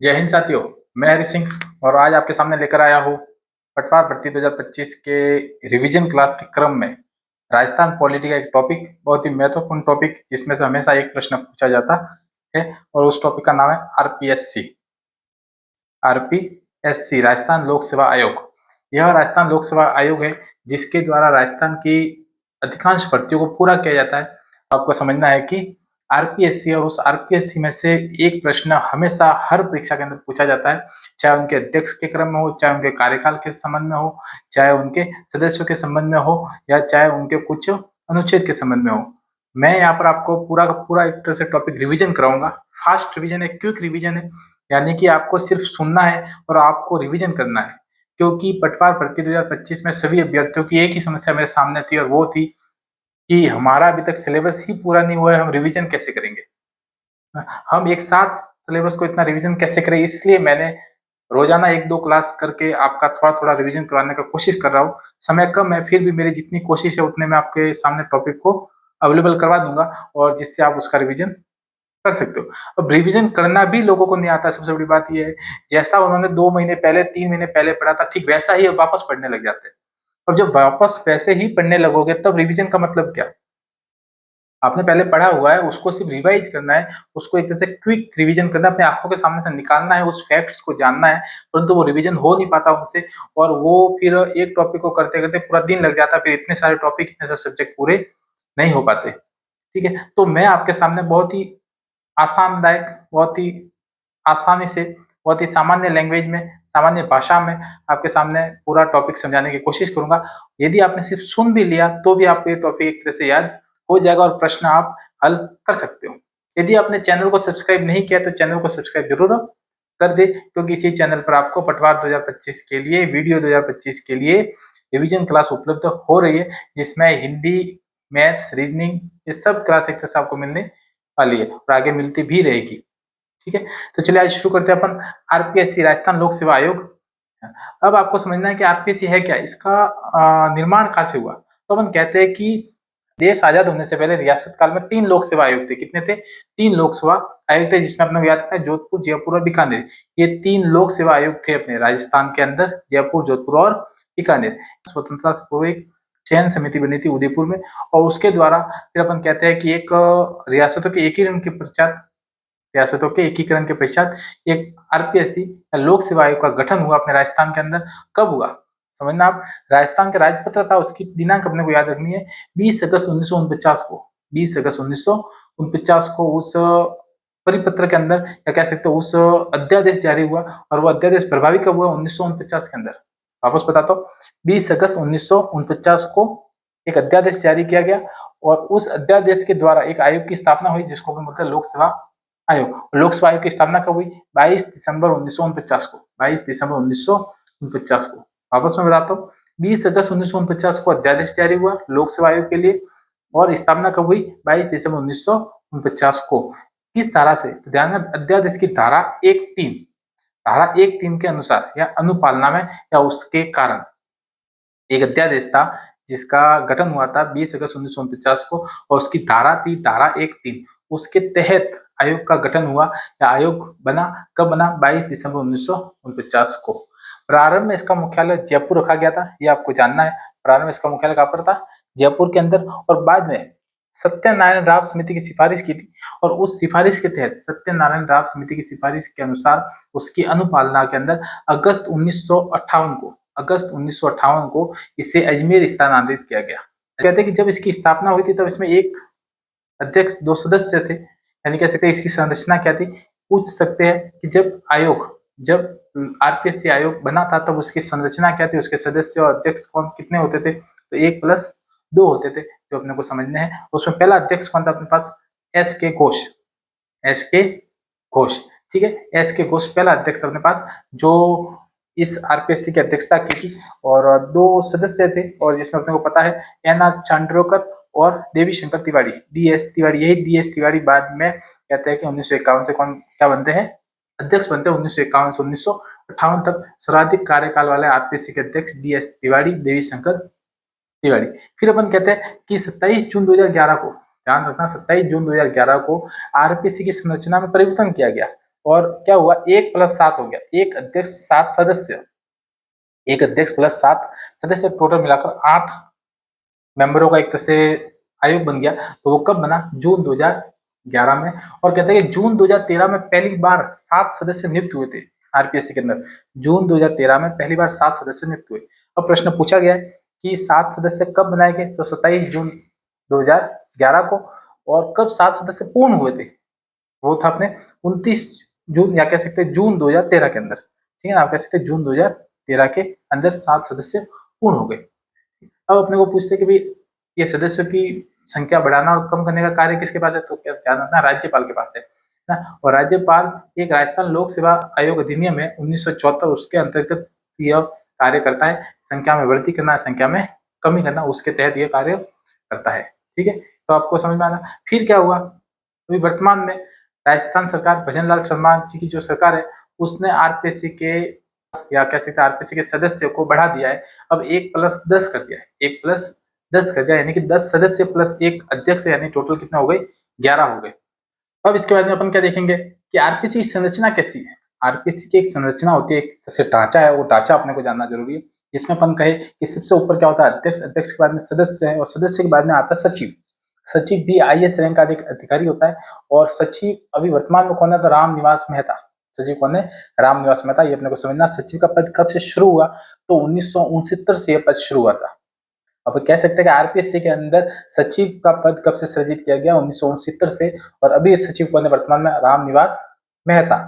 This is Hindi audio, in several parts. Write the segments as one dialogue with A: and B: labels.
A: जय हिंद साथियों। मैं हरि सिंह और आज आपके सामने लेकर आया हूँ पटवार भर्ती 2025 के रिवीजन क्लास के क्रम में राजस्थान पॉलिटी का एक टॉपिक, बहुत ही महत्वपूर्ण टॉपिक जिसमें से हमेशा एक प्रश्न पूछा जाता है और उस टॉपिक का नाम है आरपीएससी। आरपीएससी राजस्थान लोक सेवा आयोग। यह राजस्थान लोक सेवा आयोग है जिसके द्वारा राजस्थान की अधिकांश भर्तियों को पूरा किया जाता है। आपको समझना है कि आरपीएससी और उस आरपीएससी में से एक प्रश्न हमेशा हर परीक्षा के अंदर पूछा जाता है, चाहे उनके अध्यक्ष के क्रम में हो, चाहे उनके कार्यकाल के संबंध में हो, चाहे उनके सदस्यों के संबंध में हो, या चाहे उनके कुछ अनुच्छेद के संबंध में हो। मैं यहाँ पर आपको पूरा का पूरा एक तरह से टॉपिक रिवीजन कराऊंगा। फास्ट रिवीजन है, क्विक रिवीजन है, यानी कि आपको सिर्फ सुनना है और आपको रिवीजन करना है। क्योंकि पटवार भर्ती 2025 में सभी अभ्यर्थियों की एक ही समस्या मेरे सामने थी और वो थी कि हमारा अभी तक सिलेबस ही पूरा नहीं हुआ है, हम रिवीजन कैसे करेंगे, हम एक साथ सिलेबस को इतना रिवीजन कैसे करें। इसलिए मैंने रोजाना एक दो क्लास करके आपका थोड़ा थोड़ा रिवीजन करवाने का कोशिश कर रहा हूँ। समय कम है, फिर भी मेरी जितनी कोशिश है उतने में आपके सामने टॉपिक को अवेलेबल करवा दूंगा और जिससे आप उसका रिवीजन कर सकते हो। अब रिवीजन करना भी लोगों को नहीं आता, सबसे बड़ी बात यह है जैसा उन्होंने 2 महीने पहले 3 महीने पहले पढ़ा था ठीक वैसा ही अब वापस पढ़ने लग जाते हैं। अब जब वापस वैसे ही पढ़ने लगोगे तब रिवीजन का मतलब क्या? आपने पहले पढ़ा हुआ है उसको सिर्फ रिवाइज करना है, उसको एक तरह से क्विक रिवीजन करना है, अपने आंखों के सामने से निकालना है, उस फैक्ट्स को जानना है, परंतु वो रिवीजन हो नहीं पाता उनसे और वो फिर एक टॉपिक को करते करते पूरा दिन लग जाता है, फिर इतने सारे टॉपिक इतने सारे सब्जेक्ट पूरे नहीं हो पाते। ठीक है, तो मैं आपके सामने बहुत ही आसानदायक, बहुत ही आसानी से, बहुत ही सामान्य लैंग्वेज में, सामान्य भाषा में आपके सामने पूरा टॉपिक समझाने की कोशिश करूंगा। यदि आपने सिर्फ सुन भी लिया तो भी आपको ये टॉपिक एक तरह से याद हो जाएगा और प्रश्न आप हल कर सकते हो। यदि आपने चैनल को सब्सक्राइब नहीं किया तो चैनल को सब्सक्राइब जरूर कर दे, क्योंकि इसी चैनल पर आपको पटवार 2025 के लिए, वीडियो 2025 के लिए रिवीजन क्लास उपलब्ध हो रही है, जिसमें हिंदी, मैथ्स, रीजनिंग, ये सब क्लास एक तरह से आपको मिलने वाली है और आगे मिलती भी रहेगी। ठीक है, तो चलिए आज शुरू करते हैं अपन आरपीएससी राजस्थान लोक सेवा आयोग। अब आपको समझना है कि आरपीएससी है क्या, इसका निर्माण कहाँ से हुआ। तो अपन कहते हैं कि देश आजाद होने से पहले रियासत काल में 3 लोक सेवा आयोग थे। कितने थे? 3 लोक सेवा आयोग थे, जिसमें अपने याद है जोधपुर, जयपुर और बीकानेर। ये 3 लोक सेवा आयोग थे अपने राजस्थान के अंदर, जयपुर, जोधपुर और बीकानेर। स्वतंत्रता से पूर्व एक चयन समिति बनी थी उदयपुर में और उसके द्वारा फिर अपन कहते हैं कि एक रियासतों के एकीकरण के पश्चात, रियासतों के एकीकरण के पश्चात एक आरपीएससी या लोक सेवा आयोग का गठन हुआ अपने राजस्थान के अंदर। कब हुआ समझना आप। राजस्थान का राजपत्र था, उसकी दिनांक अपने को याद रखनी है, 20 अगस्त 1949 को। 20 अगस्त 1949 को उस परिपत्र के अंदर, या कह सकते हो उस अध्यादेश जारी हुआ और वो अध्यादेश प्रभावी कब हुआ? 1949 के अंदर। वापस बताता हूँ, 20 अगस्त 1949 को एक अध्यादेश जारी किया गया और उस अध्यादेश के द्वारा एक आयोग की स्थापना हुई जिसको हम बोलते हैं लोक सेवा आयोग। लोक सेवा आयोग की स्थापना कब हुई? 22 दिसंबर 1949 को। 22 दिसंबर 1949 को। वापस मैं बताता हूँ, 20 अगस्त 1949 को अध्यादेश जारी हुआ लोक सेवा आयोग के लिए और स्थापना कब हुई? 22 दिसंबर 1949 को। किस धारा से? तो ध्यान में, अध्यादेश की धारा 1(3), धारा 1(3) के अनुसार या अनुपालना में या उसके कारण एक अध्यादेश था जिसका गठन हुआ था 20 अगस्त 1949 को और उसकी धारा थी धारा 1(3। उसके तहत आयोग का गठन हुआ या आयोग बना। कब बना? 22 दिसंबर 1949 को। प्रारंभ में इसका मुख्यालय जयपुर रखा गया था, ये आपको जानना है। प्रारंभ में इसका मुख्यालय कहाँ पर था? जयपुर के अंदर। और बाद में सत्यनारायण राव समिति की सिफारिश की थी और उस सिफारिश के तहत, सत्यनारायण राव समिति की सिफारिश के अनुसार, उसकी अनुपालना के अंदर अगस्त 1958 को इसे अजमेर स्थानांतरित किया गया। कहते हैं कि जब इसकी स्थापना हुई थी तब इसमें एक अध्यक्ष, 2 सदस्य थे, यानी कह सकते हैं इसकी संरचना क्या थी। पूछ सकते हैं कि जब आरपीएससी आयोग बना था तब उसकी संरचना क्या थी, उसके सदस्य और अध्यक्ष कौन कितने होते थे? तो 1+2 होते थे, जो अपने को समझने हैं। उसमें पहला अध्यक्ष कौन था अपने पास? एस के घोष। एस के घोष, ठीक है, एस के घोष पहला अध्यक्ष था अपने पास, जो इस आरपीएससी की अध्यक्षता की थी। और 2 सदस्य थे और जिसमें अपने को पता है एन.आर. चांड्रोकर और देवी शंकर तिवारी, डी.एस. तिवारी। यही डी.एस. तिवारी बाद में कहते हैं कि 1951 से कौन क्या बनते हैं? अध्यक्ष बनते हैं। 1951 से 1958 तक सर्वाधिक कार्यकाल वाले आरपीएससी के अध्यक्ष डी.एस. तिवारी, देवी शंकर तिवारी। फिर अपन कहते हैं कि 27 जून 2011 को, ध्यान रखना, 27 जून 2011 को आरपीएससी की संरचना में परिवर्तन किया गया और क्या हुआ, 1+7 हो गया, एक अध्यक्ष 7 सदस्य, एक अध्यक्ष प्लस 7 सदस्य, टोटल मिलाकर 8 मेंबरों का एक तरह से आयोग बन गया। तो वो कब बना, जून 2011 में। और कहते हैं कि जून 2013 में पहली बार 7 सदस्य नियुक्त हुए थे आरपीएससी के अंदर। जून 2013 में पहली बार 7 सदस्य नियुक्त हुए। अब प्रश्न पूछा गया है कि 7 सदस्य कब बनाए गए, तो 27 जून 2011 को। और कब 7 सदस्य पूर्ण हुए थे, वो था अपने 29 जून, या कह सकते हैं जून 2013 के अंदर। ठीक है ना, आप कह सकते हैं जून 2013 के अंदर 7 सदस्य पूर्ण हो गए। अब अपने को पूछते हैं कि भाई ये सदस्यों की संख्या बढ़ाना और कम करने का कार्य किसके पास है, तो क्या ध्यान रखना, राज्यपाल के पास है ना। और राज्यपाल एक राजस्थान लोक सेवा आयोग अधिनियम है 1974, उसके अंतर्गत यह कार्य करता है। संख्या में वृद्धि करना, संख्या में कमी करना, उसके तहत यह कार्य करता है। ठीक है, तो आपको समझ में आना। फिर क्या हुआ, अभी वर्तमान में राजस्थान सरकार, भजन लाल शर्मा जी की जो सरकार है, उसने आरपीएससी के, या कह सकते हैं आरपीएससी के सदस्यों को बढ़ा दिया है। अब 1+10 कर दिया है, 1+10 कर दिया, यानी कि 10 सदस्य प्लस एक अध्यक्ष, यानी टोटल कितना हो गए, 11 हो गए। अब इसके बाद में अपन क्या देखेंगे कि आरपीएससी की संरचना कैसी है। आरपीएससी की एक संरचना होती है, एक तरह से ढांचा है, वो ढांचा अपने को जानना जरूरी है। जिसमें अपन कहे कि सबसे ऊपर क्या होता है, अध्यक्ष, अध्यक्ष के बाद में सदस्य है, और सदस्य के बाद में आता है सचिव। सचिव भी आईएएस रैंक का अधिकारी होता है। और सचिव अभी वर्तमान में कौन है, तो रामनिवास मेहता। सचिव कौन है, रामनिवास मेहता। ये अपने को समझना। सचिव का पद कब से शुरू हुआ, तो 1969 से यह पद शुरू हुआ था। अब कह सकते हैं कि आरपीएससी के अंदर सचिव का पद कब से सृजित किया गया, 1969 से। और अभी सचिव कौन है वर्तमान में, रामनिवास मेहता।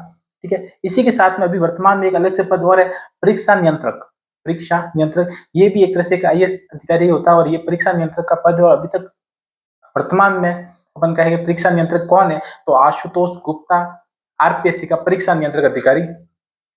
A: ठीक है, इसी के साथ में अभी वर्तमान में एक अलग से पद और है, परीक्षा नियंत्रक। परीक्षा नियंत्रक ये भी एक तरह से एक आईएएस अधिकारी होता है, और ये परीक्षा नियंत्रक का पद है। और अभी तक वर्तमान में अपन कहेंगे परीक्षा नियंत्रक कौन है, तो आशुतोष गुप्ता आरपीएससी का परीक्षा नियंत्रक अधिकारी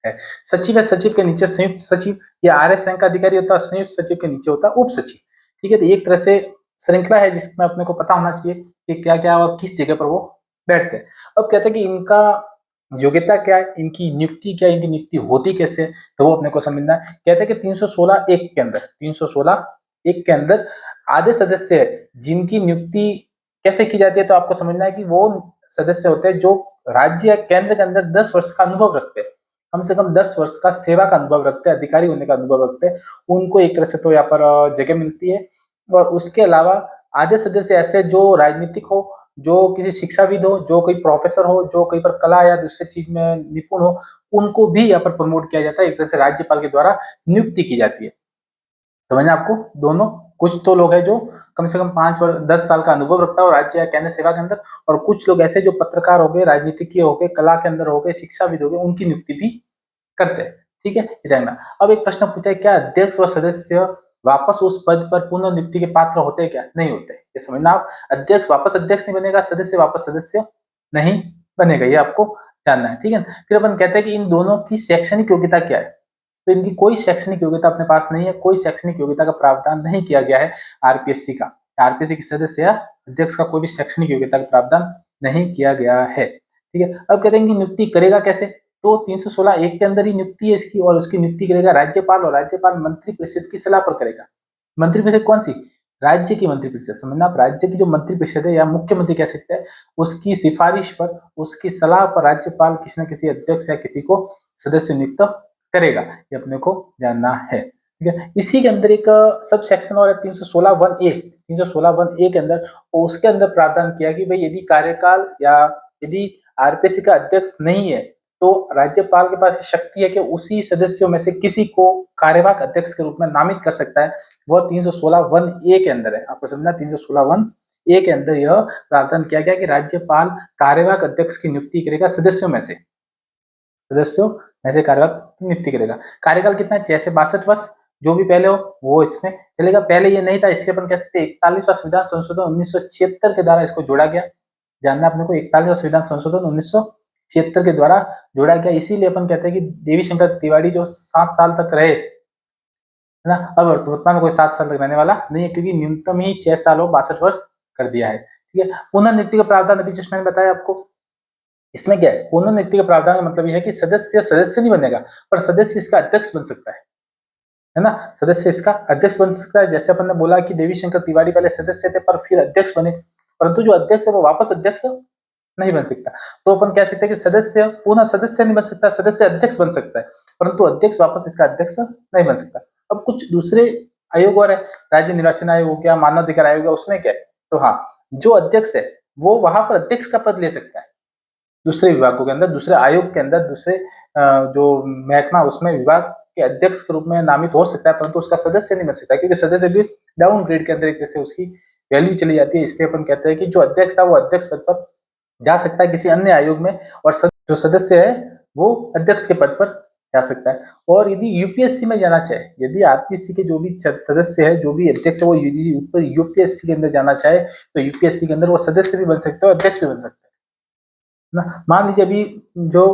A: है। सचिव है, सचिव के नीचे संयुक्त सचिव, या आरएस रैंक का अधिकारी होता है। संयुक्त सचिव के नीचे होता है उप सचिव। ठीक है, तो एक तरह से श्रृंखला है जिसमें अपने को पता होना चाहिए कि क्या क्या और किस जगह पर वो बैठते हैं। अब कहते हैं कि इनका योग्यता क्या है, इनकी नियुक्ति क्या है, इनकी नियुक्ति होती कैसे, तो वो अपने को समझना है। कहते हैं कि 316 एक के अंदर, 316 एक के अंदर आधे सदस्य जिनकी नियुक्ति कैसे की जाती है, तो आपको समझना है कि वो सदस्य होते हैं जो राज्य या केंद्र के अंदर 10 वर्ष का अनुभव रखते हैं, कम से कम 10 वर्ष का सेवा का अनुभव रखते हैं, अधिकारी होने का अनुभव रखते हैं, उनको एक तरह से तो यहाँ पर जगह मिलती है। और उसके अलावा आधे सदस्य ऐसे जो राजनीतिक हो, जो किसी शिक्षाविद हो, जो कोई प्रोफेसर हो, जो कहीं पर कला या दूसरी चीज में निपुण हो, उनको भी यहाँ पर प्रमोट किया जाता है। एक तरह से राज्यपाल के द्वारा नियुक्ति की जाती है। समझना आपको, दोनों कुछ तो लोग हैं जो कम से कम 5 वर्ष 10 साल का अनुभव रखता है और राज्य या केंद्र सेवा के अंदर, और कुछ लोग ऐसे जो पत्रकार हो गए, राजनीतिज्ञ हो गए, कला के अंदर हो गए, शिक्षाविद हो गए, उनकी नियुक्ति भी करते हैं। ठीक है, इतना। अब एक प्रश्न पूछा है, क्या अध्यक्ष व सदस्य वापस उस पद पर पुनः नियुक्ति के पात्र होते हैं क्या, नहीं होते। ये समझना आप, अध्यक्ष वापस अध्यक्ष नहीं बनेगा, सदस्य वापस सदस्य नहीं बनेगा, ये आपको जानना है। ठीक है, फिर अपन कहते हैं कि इन दोनों की शैक्षणिक योग्यता क्या है, तो इनकी कोई शैक्षणिक योग्यता अपने पास नहीं है, कोई शैक्षणिक योग्यता का प्रावधान नहीं किया गया है आरपीएससी का। आरपीएससी के सदस्य या अध्यक्ष का कोई भी शैक्षणिक योग्यता का प्रावधान नहीं किया गया है। ठीक है, अब कहते हैं कि नियुक्ति करेगा कैसे, तो 316 एक के अंदर ही नियुक्ति है इसकी, और उसकी नियुक्ति करेगा राज्यपाल, और राज्यपाल मंत्रिपरिषद की सलाह पर करेगा। मंत्रिपरिषद कौन सी, राज्य की मंत्रिपरिषद। समझना आप, राज्य की जो मंत्रिपरिषद है या मुख्यमंत्री कह सकते हैं, उसकी सिफारिश पर, उसकी सलाह पर राज्यपाल किसी न किसी अध्यक्ष या किसी को सदस्य नियुक्त करेगा, ये अपने को जानना है। ठीक है, इसी के अंदर एक सब सेक्शन और है 316(1)(a), 316(1)(a) के अंदर, और उसके अंदर प्रावधान किया कि भाई यदि कार्यकाल या यदि आरपीएससी का अध्यक्ष नहीं है, तो राज्यपाल के पास शक्ति है कि उसी सदस्यों में से किसी को कार्यवाहक अध्यक्ष के रूप में नामित कर सकता है। वह 316(1)(a) के अंदर है, आपको समझना, 316(1)(a) के अंदर यह प्रावधान किया गया कि राज्यपाल कार्यवाहक अध्यक्ष की नियुक्ति करेगा सदस्यों में से, सदस्यों में से कार्यवाहक नियुक्ति करेगा। कार्यकाल कितना है, 6 से 62 वर्ष, जो भी पहले हो वो इसमें चलेगा। पहले ये नहीं था, इसलिए अपन कह सकते हैं 41वां संविधान संशोधन 1976 के द्वारा इसको जोड़ा गया। जानना अपने को, 41वां संविधान संशोधन 1976 के द्वारा जोड़ा गया। इसीलिए अपन कहते हैं कि देवी शंकर तिवारी जो 7 साल तक रहे, है ना, अब वर्तमान में कोई 7 साल तक रहने वाला नहीं है, क्योंकि न्यूनतम ही 6 साल और 62 वर्ष कर दिया है। ठीक है, पुनः नियुक्ति का प्रावधान अभी जस्ट मैंने बताया आपको। इसमें क्या है, पुनः नियुक्ति का प्रावधान का मतलब यह है कि सदस्य सदस्य नहीं बनेगा, पर सदस्य इसका अध्यक्ष बन सकता है ना, सदस्य इसका अध्यक्ष बन सकता है। जैसे अपन ने बोला कि देवी शंकर तिवारी पहले सदस्य थे पर फिर अध्यक्ष बने, परंतु जो अध्यक्ष है वो वापस अध्यक्ष नहीं बन सकता। तो अपन कह सकते हैं कि सदस्य पुनः सदस्य नहीं बन सकता, सदस्य अध्यक्ष बन सकता है, परंतु अध्यक्ष वापस इसका अध्यक्ष नहीं बन सकता। अब कुछ दूसरे आयोग और है, राज्य निर्वाचन आयोग हो गया, मानव अधिकार आयोग है, उसमें क्या है, तो हाँ, जो अध्यक्ष है वो वहां पर अध्यक्ष का पद ले सकता है दूसरे विभागों के अंदर, दूसरे आयोग के अंदर, दूसरे जो महकमा उसमें विभाग के अध्यक्ष के रूप में नामित हो सकता है, परंतु उसका सदस्य नहीं बन सकता, क्योंकि सदस्य भी डाउन ग्रेड के अंदर एक तरह से उसकी वैल्यू चली जाती है। इसलिए अपन कहते हैं कि जो अध्यक्ष था वो अध्यक्ष पद पर जा सकता है किसी अन्य आयोग में, और जो सदस्य है वो अध्यक्ष के पद पर जा सकता है। और यदि यूपीएससी में जाना चाहे, यदि आरपीएससी के जो भी सदस्य है, जो भी अध्यक्ष है, वो यदि यूपीएससी के अंदर जाना चाहे तो यूपीएससी के अंदर वो सदस्य भी बन सकते हैं और अध्यक्ष भी बन सकते हैं ना। मान लीजिए अभी जो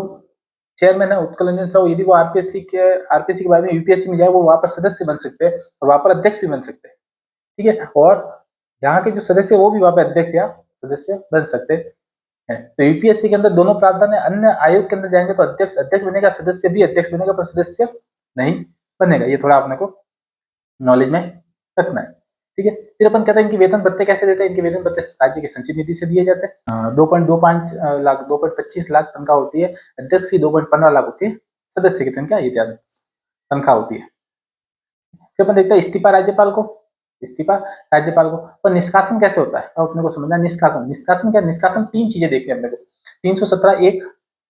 A: चेयरमैन है उत्कल रंजन साहू, यदि वो आरपीएससी के बाद में यूपीएससी में जाए, वो वहां पर सदस्य बन सकते हैं और वहां पर अध्यक्ष भी बन सकते हैं, ठीक है। और यहाँ के जो सदस्य है वो भी वहां पर अध्यक्ष या सदस्य बन सकते हैं। तो यूपीएससी के अंदर दोनों प्रावधान है। अन्य आयोग के अंदर जाएंगे तो अध्यक्ष अध्यक्ष बनेगा, सदस्य भी अध्यक्ष बनेगा, पर सदस्य नहीं बनेगा। ये थोड़ा अपने को नॉलेज में रखना है, ठीक है। फिर अपन कहते हैं इनकी वेतन भत्ते कैसे देते हैं। इनके वेतन भत्ते राज्य की संचित निधि से दिए जाते हैं। 2.25 लाख 2.25 लाख तनख्वाह होती है अध्यक्ष की, 2.15 लाख होती है सदस्य की तनख्वाह, ये तनख्वाह होती है। फिर अपन देखते हैं इस्तीफा राज्यपाल को, इस्तीफा राज्यपाल को। पर निष्कासन कैसे होता है, अब अपने को समझना। निष्कासन, निष्कासन क्या, निष्कासन तीन चीजें देखनी है अपने को। 317(1),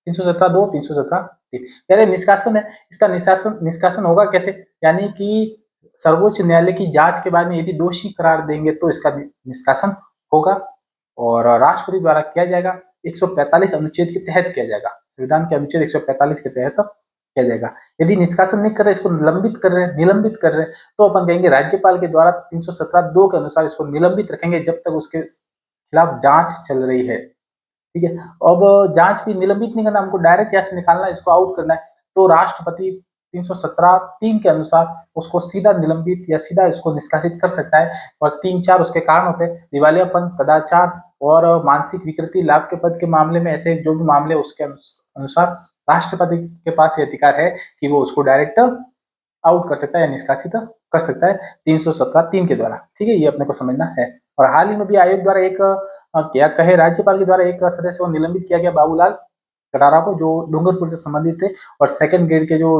A: 317(2), 317(3). पहले निष्कासन है, इसका निष्कासन निष्कासन होगा कैसे, यानी कि सर्वोच्च न्यायालय की जांच के बाद में यदि दोषी करार देंगे तो इसका निष्कासन होगा, और राष्ट्रपति द्वारा किया जाएगा। 145 अनुच्छेद के तहत किया जाएगा, संविधान के अनुच्छेद 145 के तहत किया जाएगा। यदि निष्कासन नहीं कर रहे, इसको निलंबित कर रहे हैं, निलंबित कर रहे हैं, तो अपन कहेंगे राज्यपाल के द्वारा 317(2) के अनुसार इसको निलंबित रखेंगे जब तक उसके खिलाफ जांच चल रही है, ठीक है। अब जांच भी निलंबित नहीं करना, हमको डायरेक्ट यहाँ से निकालना है, इसको आउट करना है, तो राष्ट्रपति 317(3) के अनुसार उसको सीधा निलंबित या सीधा इसको निष्कासित कर सकता है। और 3-4 उसके कारण होते हैं, दिवालियापन, कदाचार और मानसिक विकृति, लाभ के पद के मामले में, ऐसे जो भी मामले उसके अनुसार राष्ट्रपति के पास ये अधिकार है कि वो उसको डायरेक्ट आउट कर सकता है या निष्कासित कर सकता है 317(3) के द्वारा, ठीक है। ये अपने को समझना है। और हाल ही में भी आयोग द्वारा एक क्या कहे, राज्यपाल के द्वारा एक सदस्य को निलंबित किया गया, बाबूलाल कटारा को, जो डूंगरपुर से संबंधित थे और सेकंड ग्रेड के जो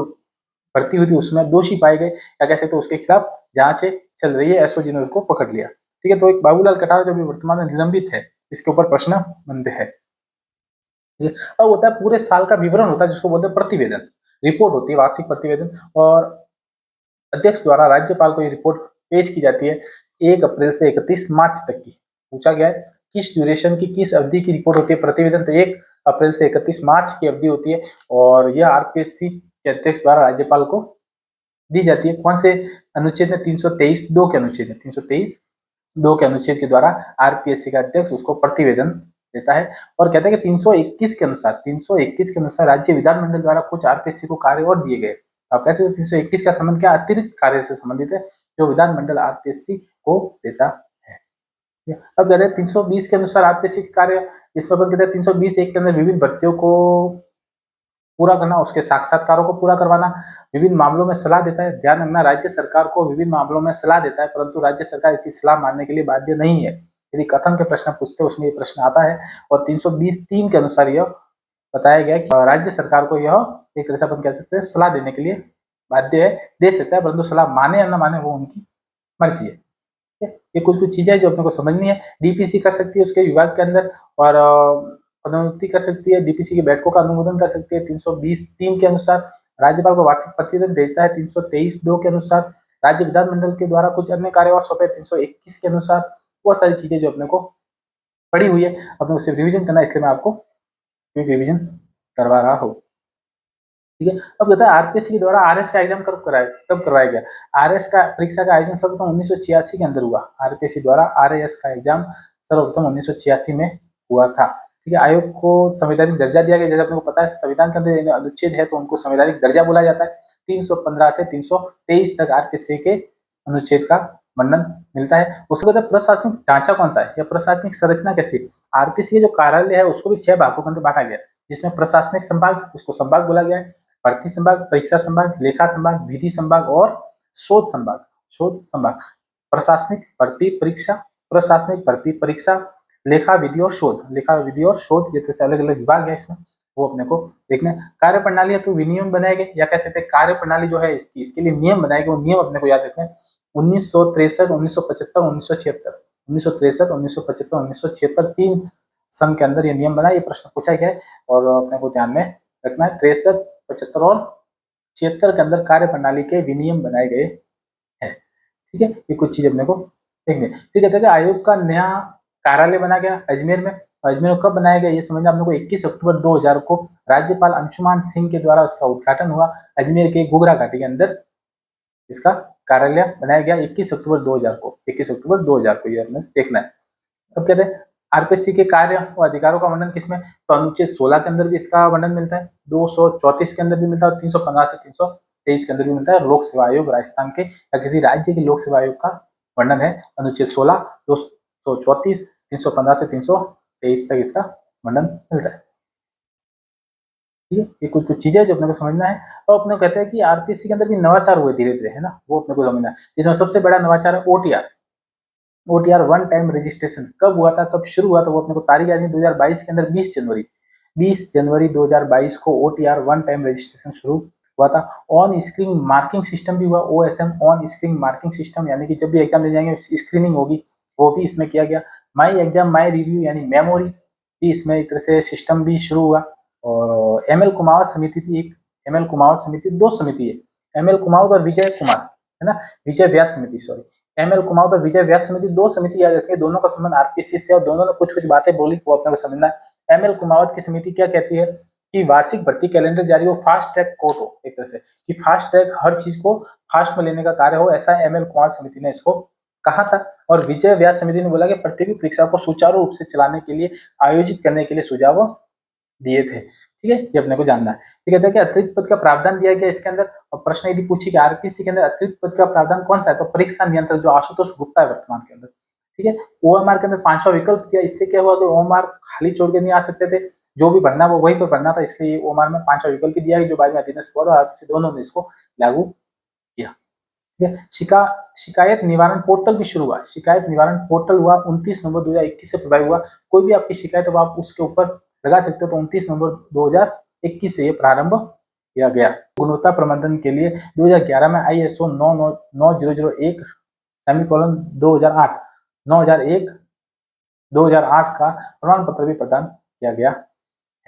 A: भर्ती हुई थी उसमें दोषी पाए गए, या कह सकते उसके खिलाफ जांच चल रही है, एसओजी ने उसको पकड़ लिया, ठीक है। तो एक बाबूलाल कटारा जो भी वर्तमान में निलंबित है, इसके ऊपर प्रश्न बनते हैं। अब होता है पूरे साल का विवरण होता है, जिसको बोलते हैं प्रतिवेदन, रिपोर्ट होती है, वार्षिक प्रतिवेदन। और अध्यक्ष द्वारा राज्यपाल को ये रिपोर्ट पेश की जाती है 1 अप्रैल से 31 मार्च तक की। पूछा गया है किस ड्यूरेशन की, किस अवधि की रिपोर्ट होती है प्रतिवेदन, तो 1 अप्रैल से 31 मार्च की अवधि होती है, और यह आरपीएससी के अध्यक्ष द्वारा राज्यपाल को दी जाती है। कौन से अनुच्छेद में, 323(2) के अनुच्छेद में, 323(2) के अनुच्छेद के द्वारा आरपीएससी का अध्यक्ष उसको प्रतिवेदन देता है। और कहता है कि 321 के अनुसार, 321 के अनुसार राज्य विधानमंडल द्वारा कुछ आरपीएससी को कार्य और दिए गए। आप कहते हैं 321 का संबंध क्या, अतिरिक्त कार्य से संबंधित है, जो विधानमंडल आरपीएससी को देता है। अब कहते हैं 320 के अनुसार आरपीएससी के कार्य, इसमें अपन कहते हैं 320(1) के अंदर विभिन्न भर्तियों को पूरा करना, उसके साक्षात्कारों को पूरा करवाना, विभिन्न मामलों में सलाह देता है। ध्यान रखना, राज्य सरकार को विभिन्न मामलों में सलाह देता है, परंतु राज्य सरकार इसकी सलाह मानने के लिए बाध्य नहीं है। यदि कथन के प्रश्न पूछते हैं उसमें ये प्रश्न आता है। और 320(3) के अनुसार यह बताया गया कि राज्य सरकार को यह एक तरह से अपन कह सकते हैं सलाह देने के लिए बाध्य है, दे सकता है, परंतु सलाह माने या न माने वो उनकी मर्जी है। ये कुछ कुछ चीजें जो अपने को समझनी है। डीपीसी कर सकती है उसके विभाग के अंदर, और पदोन्नति कर सकती है, डीपीसी के बैठकों का अनुमोदन कर सकती है 320(3) के अनुसार। राज्यपाल को वार्षिक प्रतिवेदन भेजता है 323(2) के अनुसार। राज्य विधानमंडल के द्वारा कुछ अन्य कार्यभार सौंपे 321 के अनुसार। बहुत सारी चीजें जो अपने को पड़ी हुई है, अपने को सिर्फ रिविजन करना है, इसलिए मैं आपको क्विक रिविजन करवा रहा हूँ, ठीक है। अब कहता है आरपीएससी के द्वारा आरएस का एग्जाम कब करवाया गया। आरएस का परीक्षा का आयोजन सर्वप्रथम 1986 के अंदर हुआ। आरपीएससी द्वारा आरएस का एग्जाम सर्वप्रथम 1986 में हुआ था, ठीक है। आयोग को संवैधानिक दर्जा दिया गया, जैसे आपको पता है संविधान के अंदर अनुच्छेद है तो उनको संवैधानिक दर्जा बोला जाता है। 315 से 323 तक आरपीएससी के अनुच्छेद का वर्णन मिलता है। उसके बाद प्रशासनिक ढांचा कौन सा है या प्रशासनिक संरचना कैसी है। आरपीएससी के जो कार्यालय है उसको भी 6 भागों के अंदर बांटा गया, जिसमें प्रशासनिक संभाग, उसको संभाग बोला गया है, भर्ती संभाग, परीक्षा संभाग, लेखा संभाग, विधि संभाग और शोध संभाग। शोध संभाग, प्रशासनिक भर्ती परीक्षा, प्रशासनिक भर्ती परीक्षा, लेखा विधि और शोध, लेखा विधि और शोध ये तो अलग अलग विभाग है इसमें, वो अपने को देखना है। कार्य प्रणाली या तो विनियम बनाए गए या कह सकते हैं कार्य प्रणाली जो है इसके लिए नियम बनाए गए, वो नियम अपने को याद रखना है। 1963, 1975, 1976, 1963, 1975, 1976 3 सन के अंदर ये नियम बना, ये प्रश्न पूछा गया है और अपने को ध्यान में रखना है। 63, 75 और 76 के अंदर कार्य प्रणाली के विनियम बनाए गए हैं। ठीक है, ये कुछ चीज अपने को देखेंगे। फिर कहते हैं कि आयोग का नया कार्यालय बना गया अजमेर में। अजमेर में कब बनाया गया ये समझना अपने को। 21 अक्टूबर 2000 को राज्यपाल अंशुमान सिंह के द्वारा उसका उद्घाटन हुआ। अजमेर के गोगरा घाटी के अंदर इसका कार्यालय बनाया गया 21 अक्टूबर 2000 को। 21 अक्टूबर 2000 को ये हमें देखना है। अब कहते हैं आरपीएससी के कार्य और अधिकारों का वर्णन किसमें, तो अनुच्छेद 16 के अंदर भी इसका वर्णन मिलता है, 234 के अंदर भी मिलता है और 315 से 323 के अंदर भी मिलता है। लोक सेवा आयोग राजस्थान के या किसी राज्य के लोक सेवा आयोग का वर्णन है अनुच्छेद 16, 234, 315 से 323 तक इसका वर्णन मिलता है। ठीक है, ये कुछ कुछ चीजें जो अपने को समझना है। और अपने को कहते हैं कि आरपीएससी के अंदर भी नवाचार हुए धीरे धीरे, है ना, वो अपने को समझना है। इसमें सबसे बड़ा नवाचार है OTR. OTR one time registration कब हुआ था, कब शुरू हुआ था, वो अपने को तारीख याद नहीं। 2022 के अंदर 20 जनवरी 2022 को ओटीआर वन टाइम रजिस्ट्रेशन शुरू हुआ था। ऑन स्क्रीन मार्किंग सिस्टम भी हुआ, OSM on screen marking system, यानी कि जब भी एग्जाम ले जाएंगे स्क्रीनिंग होगी, वो भी इसमें किया गया। माई एग्जाम माई रिव्यू यानी मेमोरी भी इसमें एक तरह से सिस्टम भी शुरू हुआ। और एमएल कुमावत समिति थी एक, एमएल कुमावत समिति, दो समिति है, एमएल कुमावत और विजय कुमार, है ना, विजय व्यास समिति, सॉरी, एमएल कुमावत और विजय व्यास समिति, दो समिति याद रखिए, दोनों का संबंध आरपीएससी से और दोनों ने कुछ कुछ बातें बोली, वो अपने को समझना है। एमएल कुमावत की समिति क्या कहती है कि वार्षिक भर्ती कैलेंडर जारी हो, फास्ट ट्रैक कोर्ट हो, एक तरह से कि फास्ट ट्रैक हर चीज को फास्ट में लेने का कार्य हो, ऐसा एमएल कुमावत समिति ने इसको कहा था। और विजय व्यास समिति ने बोला कि प्रतियोगी परीक्षा को सुचारू रूप से चलाने के लिए, आयोजित करने के लिए सुझाव दिए थे। ठीक है, ये अपने को जानना है। तो कहते हैं कि अतिरिक्त पद का प्रावधान दिया गया इसके अंदर। और प्रश्न यदि पूछे कि आरपीएससी के अंदर अतिरिक्त पद का प्रावधान कौन सा है, तो परीक्षा नियंत्रक जो आशुतोष गुप्ता है वर्तमान के अंदर। ठीक है, ओएमआर के अंदर 5वां विकल्प दिया, इससे क्या हुआ कि ओएमआर खाली छोड़ के नहीं आ सकते थे, जो भी भरना वो वहीं पर भरना था, इसलिए ओएमआर में 5वां विकल्प दिया जो बाद में अधीनस्थ बोर्ड और आरपीएससी दोनों ने इसको लागू किया। ठीक है, शिकायत निवारण पोर्टल भी शुरू हुआ। शिकायत निवारण पोर्टल हुआ 29 नवंबर 2021 से प्रभावी हुआ। कोई भी आपकी शिकायत हो आप उसके ऊपर लगा सकते हो, तो 29 नवंबर 2021 से ये प्रारंभ किया गया। गुणवत्ता प्रबंधन के लिए 2011 में ISO 9001 सेमीकोलन 2008 9001 2008 का प्रमाण पत्र भी प्रदान किया गया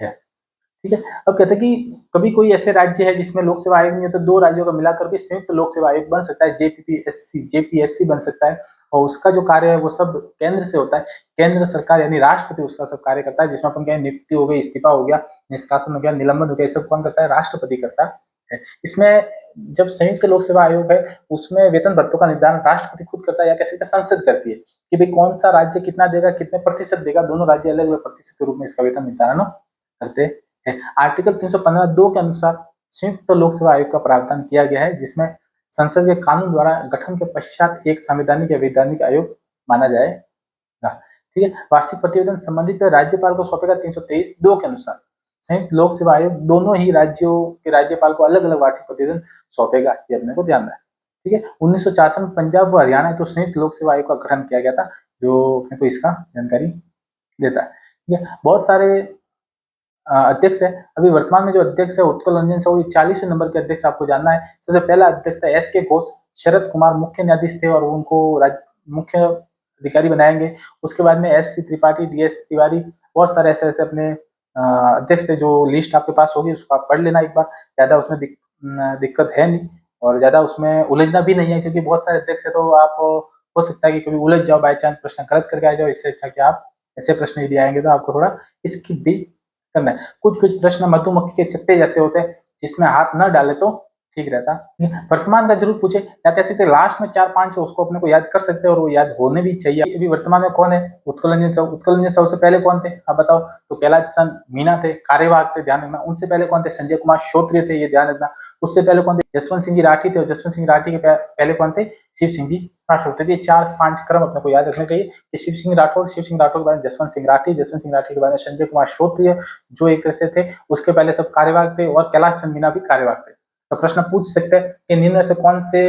A: है। ठीक है, अब कहते हैं कि कभी कोई ऐसे राज्य है जिसमें लोक सेवा आयोग नहीं है, तो दो राज्यों का मिलाकर भी संयुक्त लोक सेवा आयोग बन सकता है, जेपीएससी बन सकता है। और उसका जो कार्य है वो सब केंद्र से होता है, केंद्र सरकार यानी राष्ट्रपति उसका सब कार्य करता है, जिसमें अपन क्या नियुक्ति हो गई, इस्तीफा हो गया, निष्कासन हो गया, निलंबन हो गया, सब कौन करता है, राष्ट्रपति करता है। इसमें जब संयुक्त लोक सेवा आयोग है उसमें वेतन भत्तों का निर्धारण राष्ट्रपति खुद करता है या कैसे संसद करती है कि भाई कौन सा राज्य कितना देगा, कितने प्रतिशत देगा, दोनों राज्य अलग अलग प्रतिशत के रूप में इसका वेतन निर्धारण करते हैं। आर्टिकल 315(2) के अनुसार संयुक्त लोक सेवा आयोग का प्रावधान किया गया है, जिसमें संसद के कानून द्वारा गठन के पश्चात एक संवैधानिक या वैधानिक आयोग माना जाएगा। ठीक है, वार्षिक प्रतिवेदन संबंधित राज्यपाल को सौंपेगा 323(2) के अनुसार। संयुक्त लोक सेवा आयोग दोनों ही राज्यों के राज्यपाल को अलग अलग वार्षिक प्रतिवेदन सौंपेगा, ये अपने को ध्यान रखना है। ठीक है, 1964 में पंजाब व हरियाणा तो संयुक्त लोक सेवा आयोग का गठन किया गया था, जो अपने को इसका जानकारी देता है। ठीक है, बहुत सारे अध्यक्ष है। अभी वर्तमान में जो अध्यक्ष है उत्कल रंजन साहू 40वें नंबर के अध्यक्ष आपको जानना है। सबसे पहला अध्यक्ष था एस.के. घोष, शरद कुमार मुख्य न्यायाधीश थे और उनको मुख्य अधिकारी बनाएंगे। उसके बाद में एस.सी. त्रिपाठी, डी.एस. तिवारी, बहुत सारे ऐसे ऐसे अपने अध्यक्ष थे, जो लिस्ट आपके पास होगी उसको आप पढ़ लेना एक बार, ज्यादा उसमें दिक्कत है नहीं और ज्यादा उसमें उलझना भी नहीं है, क्योंकि बहुत सारे अध्यक्ष है तो आप हो सकता है कि कभी उलझ जाओ, बाई चांस प्रश्न गलत करके आ जाओ। इससे अच्छा कि आप ऐसे प्रश्न यदि आएंगे तो आपको थोड़ा स्किप भी करना है। कुछ कुछ प्रश्न मधुमक्खी के छत्ते जैसे होते हैं, जिसमें हाथ न डाले तो ठीक रहता। वर्तमान का जरूर पूछे या कह सकते लास्ट में 4-5 है उसको अपने को याद कर सकते हैं और वो याद होने भी चाहिए। अभी वर्तमान में कौन है, उत्कल रंजन साहू। उत्कल रंजन साहू से पहले कौन थे आप बताओ, तो कैलाश चंद मीणा थे, कार्यवाहक थे, ध्यान रखना। उनसे पहले कौन थे, संजय कुमार श्रोत्रिय थे, ये ध्यान रखना। उससे पहले कौन थे, जसवंत सिंह जी राठी थे, और जसवंत सिंह राठी के पहले कौन थे, शिव सिंह जी राठौर थे। ये 4-5 क्रम अपने को याद रखने चाहिए कि शिव सिंह राठौर के बाद जसवंत सिंह राठी, जसवंत सिंह राठी के बाद संजय कुमार श्रोत्रिय जो एक तरह से थे, उसके पहले सब कार्यवाहक थे, और कैलाश चंद मीणा भी कार्यवाहक थे। तो प्रश्न पूछ सकते हैं कि निम्न में से कौन से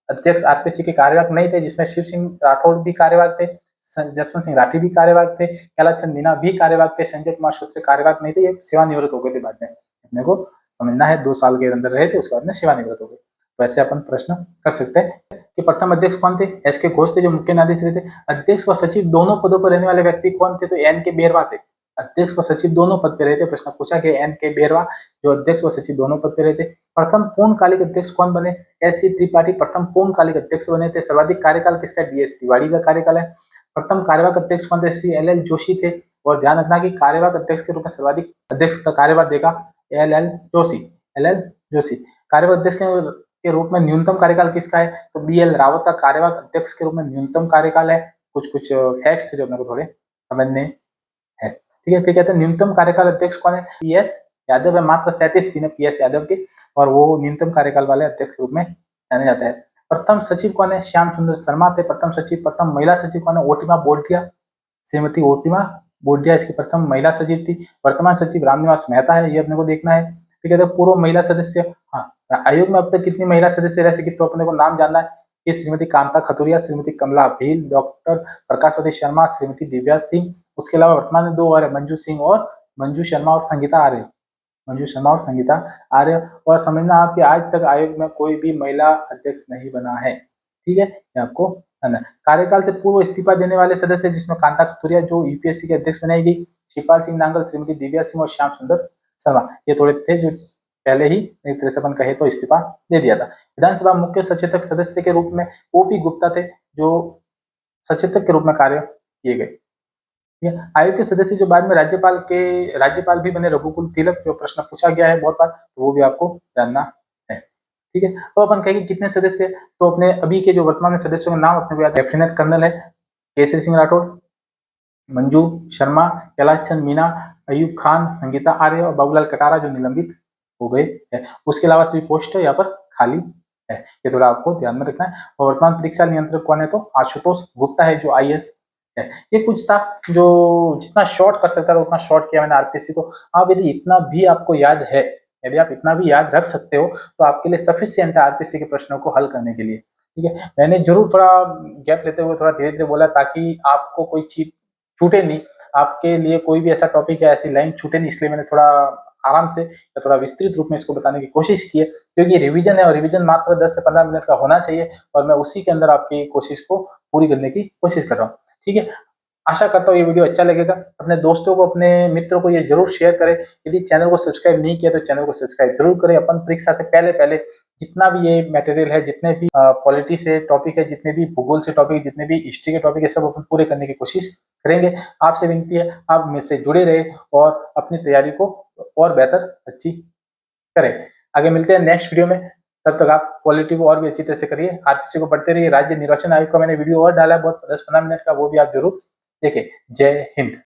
A: अध्यक्ष आरपीएससी के कार्यवाहक नहीं थे, जिसमें शिव सिंह राठौर भी कार्यवाहक थे, जसवंत सिंह राठी भी कार्यवाहक थे, कैलाश चंद मीना भी कार्यवाहक थे, संजय कुमार सूत्र कार्यवाहक नहीं थे, ये सेवानिवृत्त हो गए थे बाद में। अपने को समझना है 2 साल के अंदर रहे थे, उसके बाद में सेवानिवृत्त हो गए। तो ऐसे अपन प्रश्न कर सकते हैं कि प्रथम अध्यक्ष कौन थे? एस के घोष थे, जो मुख्य न्यायाधीश रहे थे। अध्यक्ष व सचिव दोनों पदों पर रहने वाले व्यक्ति कौन थे? तो एन के बेरवा थे। अध्यक्ष व सचिव दोनों पद पे रहे थे। प्रश्न पूछा गया एन के बेरवा जो अध्यक्ष व सचिव दोनों पद पे रहे थे। प्रथम पूर्णकालिक अध्यक्ष कौन बने? एस सी त्रिपाठी प्रथम पूर्णकालिक अध्यक्ष बने थे। सर्वाधिक कार्यकाल किसका? डी.एस. तिवारी का कार्यकाल है। प्रथम कार्यवाहक अध्यक्ष कौन थे? श्री एल.एल. जोशी थे। और ध्यान रखना कि कार्यवाहक अध्यक्ष के रूप में सर्वाधिक अध्यक्ष का कार्यभार देखा एल.एल. जोशी। एल.एल. जोशी कार्यवाहक अध्यक्ष के रूप में न्यूनतम कार्यकाल किसका है? तो बी.एल. रावत का कार्यवाहक अध्यक्ष के रूप में न्यूनतम कार्यकाल है। कुछ फैक्ट्स जो अपने को थोड़े समझने है, ठीक है। फिर कहते हैं न्यूनतम कार्यकाल अध्यक्ष कौन है? पी.एस. यादव है। मात्र 37 दिन है पी.एस. यादव के, और वो न्यूनतम कार्यकाल वाले अध्यक्ष के रूप में जाने जाता है। प्रथम सचिव कौन है? श्याम सुंदर शर्मा थे प्रथम सचिव। प्रथम महिला सचिव कौन है? ओटिमा बोडिया, श्रीमती ओटिमा बोडिया इसकी प्रथम महिला सचिव थी। वर्तमान सचिव रामनिवास मेहता है, ये अपने को देखना है। फिर कहते हैं पूर्व महिला सदस्य। हाँ, आयोग में अब तक कितनी महिला सदस्य रह सकी? तो अपने को नाम जानना है कि श्रीमती कांता खतुरिया, श्रीमती कमला भील, डॉक्टर प्रकाशवती शर्मा, श्रीमती दिव्या सिंह। उसके अलावा वर्तमान में 2 और है, मंजू शर्मा और संगीता आर्य। मंजू शर्मा और संगीता आर्य। और समझना आप कि आज तक आयोग में कोई भी महिला अध्यक्ष नहीं बना है, ठीक है, ये आपको जानना है। कार्यकाल से पूर्व इस्तीफा देने वाले सदस्य, जिसमें कांता खतुरिया जो यूपीएससी के अध्यक्ष बनाई गई, शिवपाल सिंह नांगल, श्रीमती दिव्या सिंह और श्याम सुंदर शर्मा, ये थोड़े थे जो पहले ही एक तरह से अपन कहे तो इस्तीफा दे दिया था। विधानसभा मुख्य सचेतक सदस्य के रूप में ओपी गुप्ता थे, जो सचेतक के रूप में कार्य किए गए। आयोग के सदस्य जो बाद में राज्यपाल भी बने, रघुकुल तिलक, जो प्रश्न पूछा गया है बहुत बार, तो वो भी आपको जानना है, ठीक है। तो अपन कहेंगे कितने सदस्य? तो अपने अभी के जो वर्तमान में सदस्यों के नाम अपने को याद, लेफ्टिनेंट कर्नल है केसरी सिंह राठौड़, मंजू शर्मा, कैलाश चंद मीना, अयूब खान, संगीता आर्य और बाबूलाल कटारा जो निलंबित हो गए हैं। उसके अलावा सभी पोस्ट यहाँ पर खाली है, ये थोड़ा आपको ध्यान में रखना है। और वर्तमान परीक्षा नियंत्रक कौन है? तो आशुतोष गुप्ता है, जो आईएएस है। ये कुछ था जो जितना शॉर्ट कर सकता था उतना शॉर्ट किया मैंने आरपीएससी को। आप यदि इतना भी आपको याद है, यदि आप इतना भी याद रख सकते हो, तो आपके लिए सफिशिएंट है आरपीएससी के प्रश्नों को हल करने के लिए, ठीक है। मैंने जरूर थोड़ा गैप लेते हुए थोड़ा धीरे धीरे बोला, ताकि आपको कोई चीज छूटे नहीं, आपके लिए कोई भी ऐसा टॉपिक है, ऐसी लाइन छूटे नहीं, इसलिए मैंने थोड़ा आराम से या थोड़ा विस्तृत रूप में इसको बताने की कोशिश की है, क्योंकि रिवीजन है और रिवीजन मात्र 10 से 15 मिनट का होना चाहिए, और मैं उसी के अंदर आपकी कोशिश को पूरी करने की कोशिश कर रहा हूँ, ठीक है। आशा करता हूँ ये वीडियो अच्छा लगेगा। अपने दोस्तों को, अपने मित्रों को ये जरूर शेयर करें। यदि चैनल को सब्सक्राइब नहीं किया तो चैनल को सब्सक्राइब जरूर करें। अपन परीक्षा से पहले पहले जितना भी ये मटेरियल है, जितने भी पॉलिटी से टॉपिक है, जितने भी भूगोल से टॉपिक, जितने भी हिस्ट्री के टॉपिक है, सब अपन पूरे करने की कोशिश करेंगे। आपसे विनती है आप मेरे से जुड़े रहे और अपनी तैयारी को और बेहतर अच्छी करें। आगे मिलते हैं नेक्स्ट वीडियो में, तब तक आप पॉलिटी को और भी अच्छी तरह से करिए, आरपीसी को पढ़ते रहिए। राज्य निर्वाचन आयोग का मैंने वीडियो और डाला है बहुत 10-15 मिनट का, वो भी आप जरूर देखें। जय हिंद।